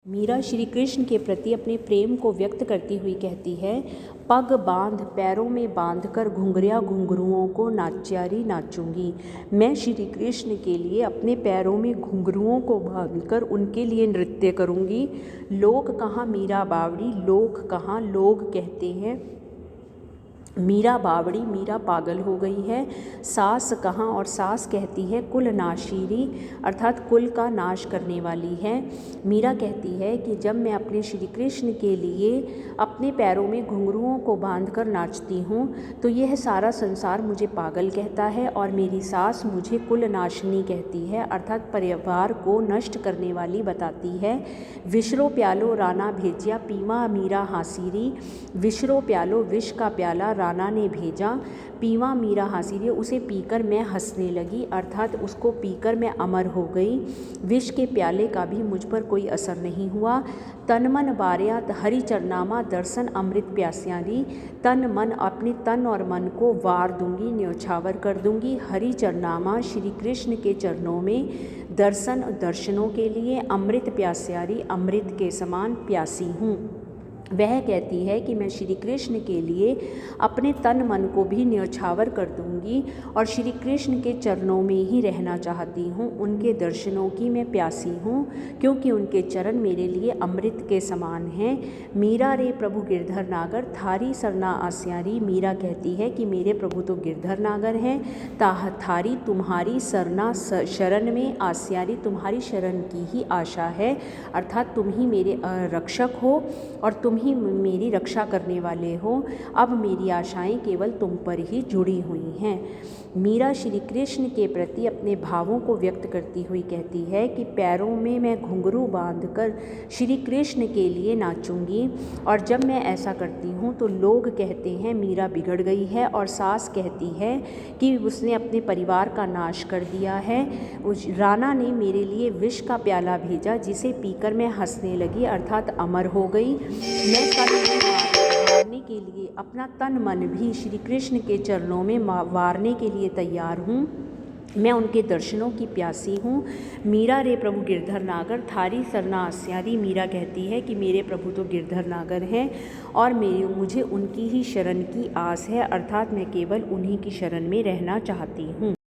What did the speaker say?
मीरा श्री कृष्ण के प्रति अपने प्रेम को व्यक्त करती हुई कहती है, पग बांध पैरों में बांधकर घुंघरिया घुंघरुओं को नाच्यारी नाचूंगी। मैं श्री कृष्ण के लिए अपने पैरों में घुंघरुओं को बांधकर उनके लिए नृत्य करूंगी। लोग कहाँ मीरा बावड़ी, लोग कहाँ लोग कहते हैं मीरा बावड़ी, मीरा पागल हो गई है। सास कहाँ, और सास कहती है कुल नाशीरी, अर्थात कुल का नाश करने वाली है। मीरा कहती है कि जब मैं अपने श्री कृष्ण के लिए अपने पैरों में घुंघरुओं को बांधकर नाचती हूँ तो यह सारा संसार मुझे पागल कहता है और मेरी सास मुझे कुल नाशनी कहती है, अर्थात परिवार को नष्ट करने वाली बताती है। विशरो प्यालो राना भेजिया पीमा मीरा हासीरी, विशरो प्यालो विष का प्याला राना ने भेजा, पीवा मीरा हासीरी, उसे पीकर मैं हंसने लगी, अर्थात उसको पीकर मैं अमर हो गई। विष के प्याले का भी मुझ पर कोई असर नहीं हुआ। तन मन बारिया हरि चरनामा दर्शन अमृत प्यास्यारी, तन मन अपने तन और मन को वार दूंगी, न्यौछावर कर दूंगी। हरि चरनामा श्री कृष्ण के चरणों में दर्शनों के लिए अमृत प्यास्यारी, अमृत के समान प्यासी हूँ। वह कहती है कि मैं श्री कृष्ण के लिए अपने तन मन को भी न्यौछावर कर दूंगी और श्री कृष्ण के चरणों में ही रहना चाहती हूँ। उनके दर्शनों की मैं प्यासी हूँ क्योंकि उनके चरण मेरे लिए अमृत के समान हैं। मीरा रे प्रभु गिरधर नागर थारी सरना आस्यारी, मीरा कहती है कि मेरे प्रभु तो गिरधर नागर हैं, थारी तुम्हारी सरना शरण में, आस्यारी तुम्हारी शरण की ही आशा है, अर्थात तुम ही मेरे रक्षक हो और तुम ही मेरी रक्षा करने वाले हो। अब मेरी आशाएं केवल तुम पर ही जुड़ी हुई हैं। मीरा श्री कृष्ण के प्रति अपने भावों को व्यक्त करती हुई कहती है कि पैरों में मैं घुंघरू बांधकर श्री कृष्ण के लिए नाचूंगी और जब मैं ऐसा करती हूँ तो लोग कहते हैं मीरा बिगड़ गई है, और सास कहती है कि उसने अपने परिवार का नाश कर दिया है। उस राना ने मेरे लिए विष का प्याला भेजा जिसे पीकर मैं हंसने लगी, अर्थात अमर हो गई। मैं मारने के लिए अपना तन मन भी श्री कृष्ण के चरणों में वारने के लिए तैयार हूँ। मैं उनके दर्शनों की प्यासी हूँ। मीरा रे प्रभु गिरधर नागर थारी सरना आस्यारी, मीरा कहती है कि मेरे प्रभु तो गिरधर नागर हैं और मुझे उनकी ही शरण की आस है, अर्थात मैं केवल उन्हीं की शरण में रहना चाहती हूँ।